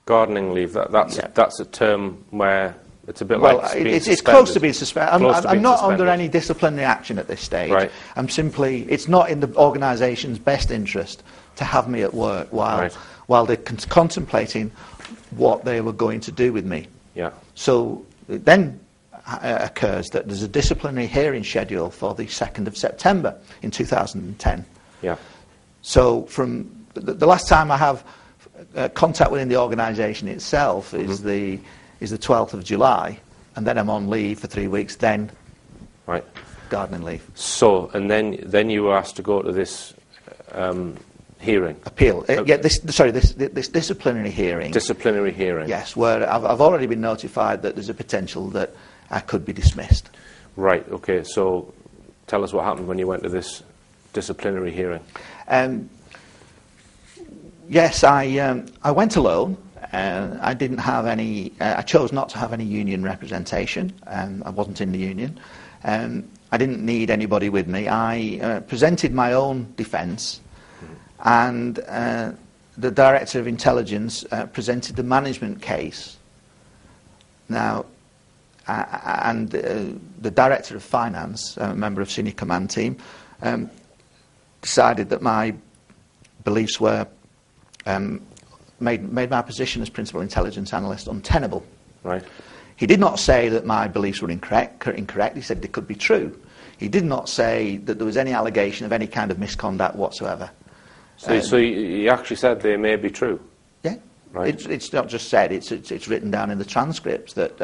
Gardening leave, that's a term where it's a bit well, like being it's close to being suspended. I'm not suspended. under any disciplinary action at this stage. Right. I'm simply, it's not in the organisation's best interest to have me at work while they're contemplating what they were going to do with me. Yeah. So it then occurs that there's a disciplinary hearing schedule for the 2nd of September in 2010. Yeah. So from the last time I have contact within the organisation itself is the 12th of July, and then I'm on leave for 3 weeks. Then, gardening leave. So, and then you were asked to go to this hearing. Appeal. This disciplinary hearing. Disciplinary hearing. Yes, where I've already been notified that there's a potential that I could be dismissed. Right. Okay. So, tell us what happened when you went to this disciplinary hearing. Yes, I went alone. I didn't have any. I chose not to have any union representation. I wasn't in the union. I didn't need anybody with me. I presented my own defence, and the Director of Intelligence presented the management case. Now, and the Director of Finance, a member of Senior Command Team, decided that my beliefs were made my position as Principal Intelligence Analyst untenable. Right. He did not say that my beliefs were incorrect. He said they could be true. He did not say that there was any allegation of any kind of misconduct whatsoever. So he actually said they may be true? Yeah. Right. It's not just said, it's written down in the transcripts that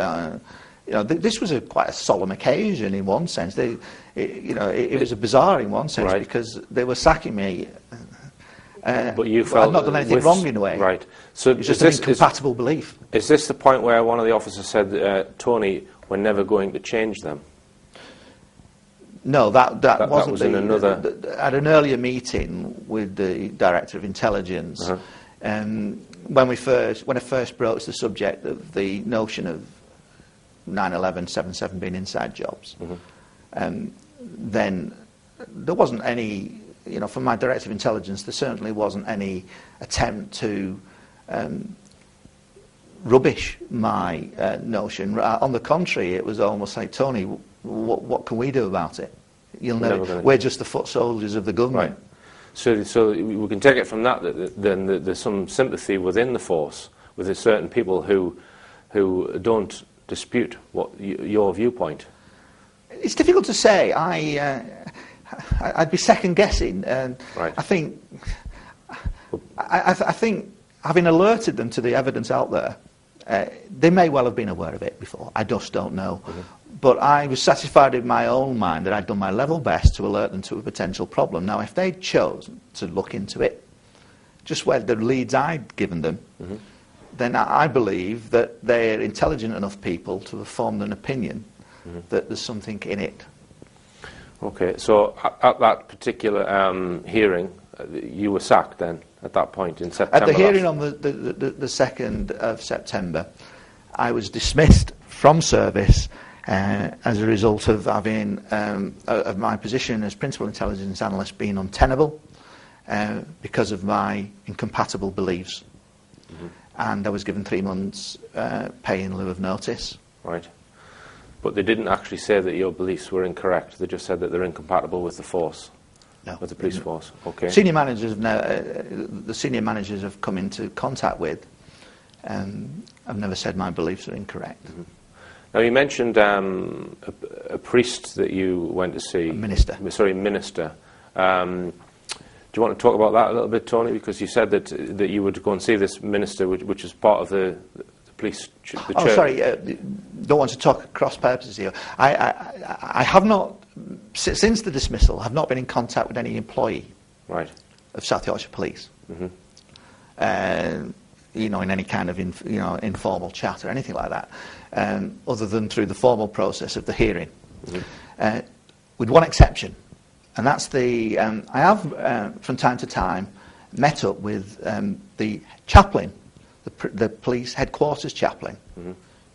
this was quite a solemn occasion in one sense. It was a bizarre in one sense because they were sacking me. But you felt I'd not done anything wrong in a way. Right. So it's just an incompatible belief. Is this the point where one of the officers said, Tony, we're never going to change them? No, that wasn't. Was in another. At an earlier meeting with the Director of Intelligence, when I first broached the subject of the notion of 9/11, 7/7 being inside jobs, then there wasn't any. From my Director of Intelligence, there certainly wasn't any attempt to rubbish my notion. On the contrary, it was almost like, Tony, what can we do about it? We're just the foot soldiers of the government. Right. So we can take it from that then there's some sympathy within the force with certain people who don't dispute your viewpoint. It's difficult to say. I'd be second guessing. Right. I think having alerted them to the evidence out there, they may well have been aware of it before. I just don't know. But I was satisfied in my own mind that I'd done my level best to alert them to a potential problem. Now, if they'd chosen to look into it, just where the leads I'd given them, then I believe that they're intelligent enough people to have formed an opinion that there's something in it. Okay, so at that particular hearing, you were sacked then, at that point in September? At the hearing on the 2nd of September, I was dismissed from service as a result of having of my position as Principal Intelligence Analyst being untenable because of my incompatible beliefs. And I was given 3 months pay in lieu of notice. Right. But they didn't actually say that your beliefs were incorrect. They just said that they're incompatible with the force, with the police force. Okay. Senior managers the senior managers have come into contact with. I've never said my beliefs are incorrect. Now you mentioned a priest that you went to see. A minister. Sorry, minister. Do you want to talk about that a little bit, Tony? Because you said that you would go and see this minister, which is part of the police, the church. Sorry, don't want to talk cross purposes here. I have not, since the dismissal, have not been in contact with any employee of South Yorkshire Police. In any kind of informal chat or anything like that, other than through the formal process of the hearing, with one exception, and that's the I have from time to time met up with the chaplain, the police headquarters chaplain,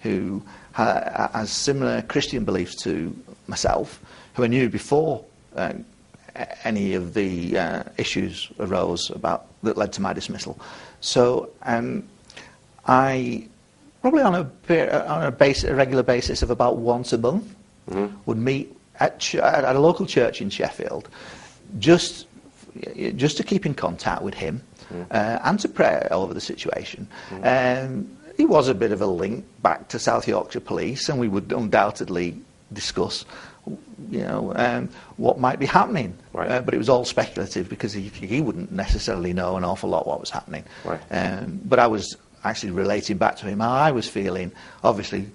who has similar Christian beliefs to myself, who I knew before any of the issues arose that led to my dismissal. So I probably on a regular basis of about once a month would meet at a local church in Sheffield, just to keep in contact with him and to pray over the situation. He was a bit of a link back to South Yorkshire Police, and we would undoubtedly discuss, what might be happening. Right. But it was all speculative because he wouldn't necessarily know an awful lot what was happening. Right. But I was actually relating back to him how I was feeling, obviously,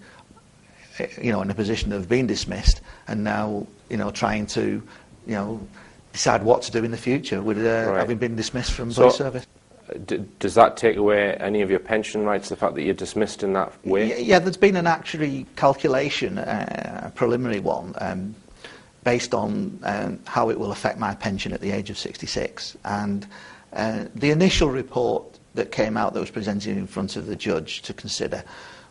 in a position of being dismissed, and now, trying to, decide what to do in the future with having been dismissed from police service. Does that take away any of your pension rights, the fact that you're dismissed in that way? Yeah, there's been an actually calculation, a preliminary one, based on how it will affect my pension at the age of 66. And the initial report that came out that was presented in front of the judge to consider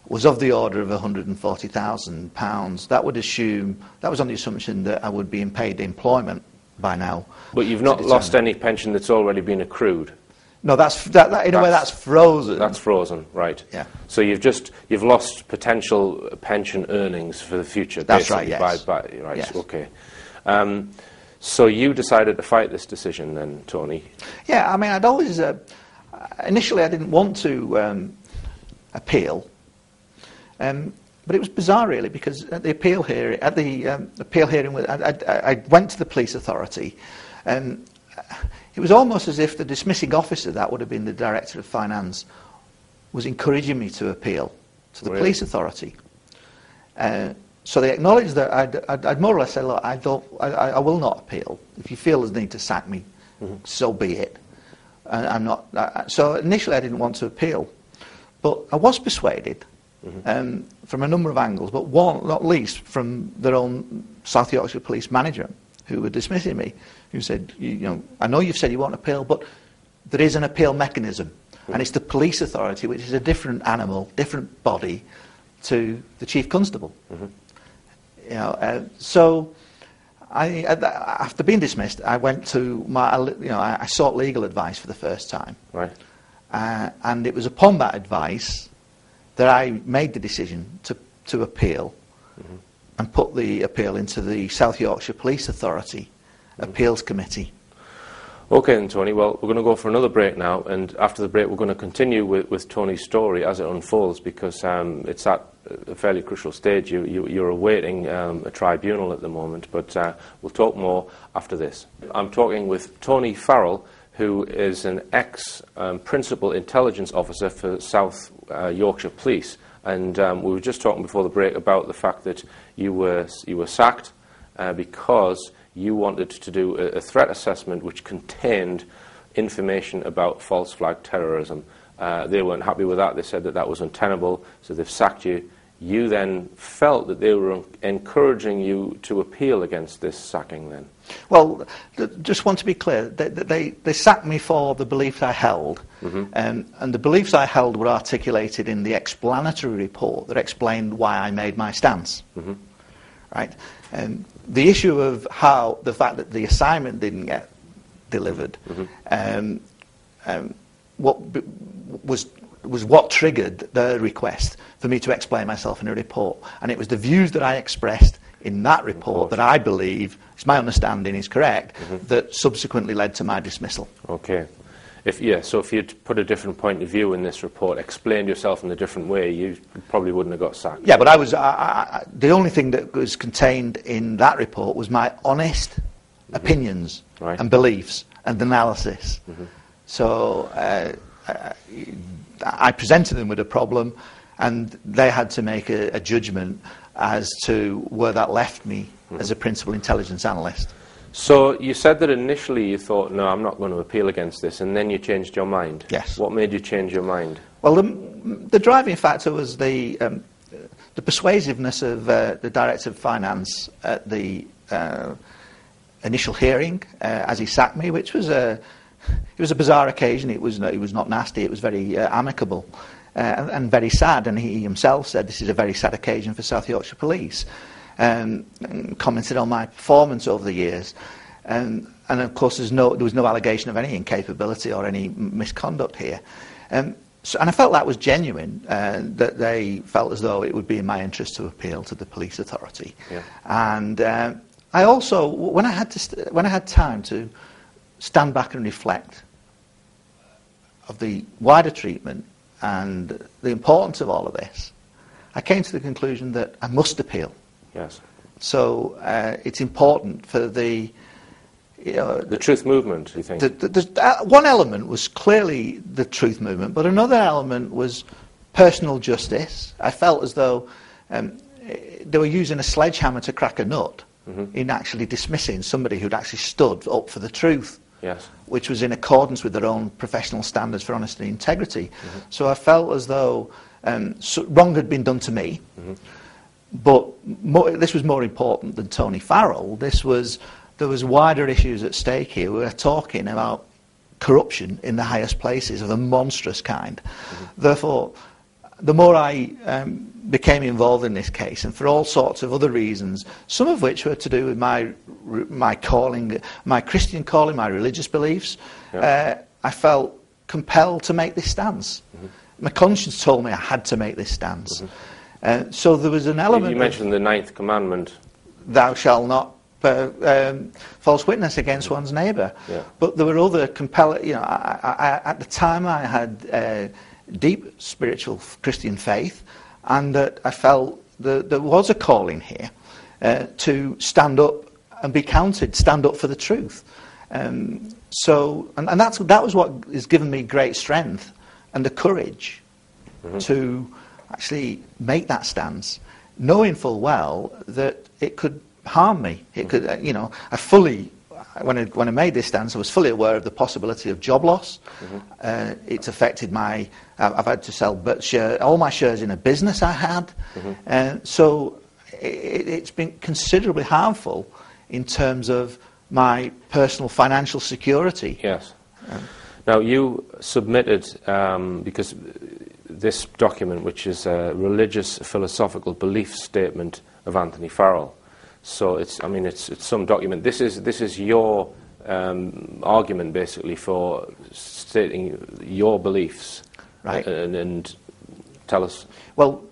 was of the order of £140,000. That was on the assumption that I would be in paid employment by now. But you've not lost any pension that's already been accrued? No, in a way that's frozen. That's frozen, right. Yeah. So you've lost potential pension earnings for the future. That's right, yes. Right, yes. Okay. So you decided to fight this decision then, Tony? Yeah, I mean, I'd always... initially, I didn't want to appeal. But it was bizarre, really, because at the appeal hearing, I went to the police authority, and it was almost as if the dismissing officer, that would have been the Director of Finance, was encouraging me to appeal to the police authority. So they acknowledged that I'd more or less said, look, I will not appeal. If you feel there's need to sack me, so be it. I'm not. So initially, I didn't want to appeal, but I was persuaded. From a number of angles, but one, not least, from their own South Yorkshire Police manager, who were dismissing me, who said, I know you've said you won't appeal, but there is an appeal mechanism, and it's the police authority, which is a different animal, different body to the Chief Constable. So after being dismissed, I went to I sought legal advice for the first time. Right. And it was upon that advice that I made the decision to appeal and put the appeal into the South Yorkshire Police Authority Appeals Committee. Okay then, Tony, well, we're going to go for another break now, and after the break we're going to continue with Tony's story as it unfolds, because it's at a fairly crucial stage. You're awaiting a tribunal at the moment, but we'll talk more after this. I'm talking with Tony Farrell, who is an ex-principal intelligence officer for South Yorkshire Police, and we were just talking before the break about the fact that you were sacked because you wanted to do a threat assessment which contained information about false flag terrorism. They weren't happy with that. They said that that was untenable, so they've sacked you. You then felt that they were encouraging you to appeal against this sacking then? Well, just want to be clear, they sacked me for the beliefs I held, and the beliefs I held were articulated in the explanatory report that explained why I made my stance. Right? The issue of the fact that the assignment didn't get delivered, what was what triggered the request for me to explain myself in a report, and it was the views that I expressed in that report that I believe, it's my understanding is correct, that subsequently led to my dismissal. Okay. So if you'd put a different point of view in this report, explained yourself in a different way, you probably wouldn't have got sacked. Yeah, but the only thing that was contained in that report was my honest opinions and beliefs and analysis. So I presented them with a problem, and they had to make a judgment as to where that left me as a principal intelligence analyst. So you said that initially you thought, no, I'm not going to appeal against this, and then you changed your mind. Yes. What made you change your mind? Well, the driving factor was the persuasiveness of the Director of Finance at the initial hearing as he sacked me, which was it was a bizarre occasion. It was not nasty. It was very amicable and very sad. And he himself said this is a very sad occasion for South Yorkshire Police. And commented on my performance over the years, and of course there was no allegation of any incapability or any misconduct here. and I felt that was genuine, that they felt as though it would be in my interest to appeal to the police authority. Yeah. And I also, when I had time to stand back and reflect of the wider treatment and the importance of all of this, I came to the conclusion that I must appeal. Yes. So it's important for the truth movement, you think? One element was clearly the truth movement, but another element was personal justice. I felt as though they were using a sledgehammer to crack a nut in actually dismissing somebody who'd actually stood up for the truth, yes, which was in accordance with their own professional standards for honesty and integrity. So I felt as though wrong had been done to me, but this was more important than Tony-Farrell. There was wider issues at stake here. We were talking about corruption in the highest places of a monstrous kind. Therefore, the more I became involved in this case, and for all sorts of other reasons, some of which were to do with my calling, my Christian calling, my religious beliefs, I felt compelled to make this stance. My conscience told me I had to make this stance. So there was an element. You mentioned the 9th commandment. Thou shalt not false witness against one's neighbour. Yeah. But there were other compelling. At the time, I had deep spiritual Christian faith, and that I felt that there was a calling here to stand up and be counted, stand up for the truth. So that was what has given me great strength and the courage to actually make that stance, knowing full well that it could harm me. It could, I fully, when I made this stance, I was fully aware of the possibility of job loss. It's affected I've had to sell all my shares in a business I had. So it's been considerably harmful in terms of my personal financial security. Yes. Now you submitted, because this document, which is a religious philosophical belief statement of Anthony Farrell. So it's some document. This is your argument basically for stating your beliefs. Right. And tell us. Well,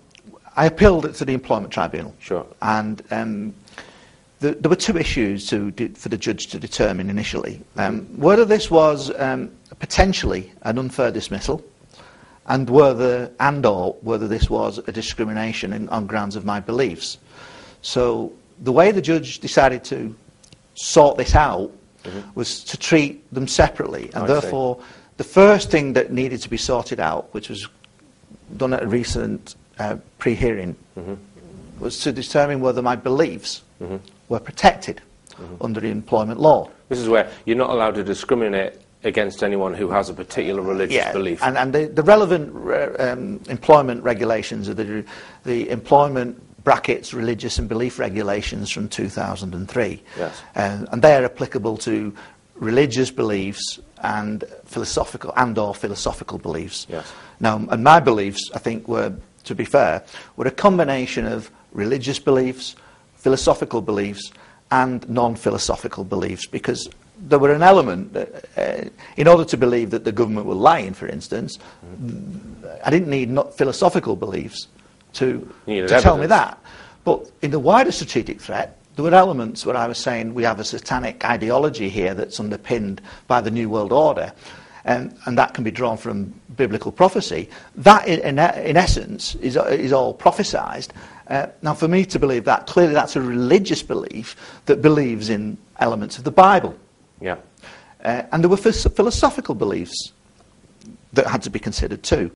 I appealed it to the Employment Tribunal. Sure. And there were two issues for the judge to determine initially. Whether this was potentially an unfair dismissal, and whether this was a discrimination on grounds of my beliefs. So the way the judge decided to sort this out was to treat them separately, and therefore the first thing that needed to be sorted out, which was done at a recent pre-hearing, was to determine whether my beliefs were protected under the employment law. This is where you're not allowed to discriminate against anyone who has a particular religious belief. And the relevant employment regulations are the employment brackets religious and belief regulations from 2003. Yes. And they are applicable to religious beliefs and philosophical beliefs. Yes. Now, and my beliefs, I think, were, to be fair, were a combination of religious beliefs, philosophical beliefs, and non-philosophical beliefs, because there were an element that, in order to believe that the government were lying, for instance, I didn't need not philosophical beliefs to tell me that. But in the wider strategic threat, there were elements where I was saying we have a satanic ideology here that's underpinned by the New World Order, and that can be drawn from biblical prophecy. That, in essence, is all prophesied. Now, for me to believe that, clearly that's a religious belief that believes in elements of the Bible. Yeah. And there were philosophical beliefs that had to be considered too.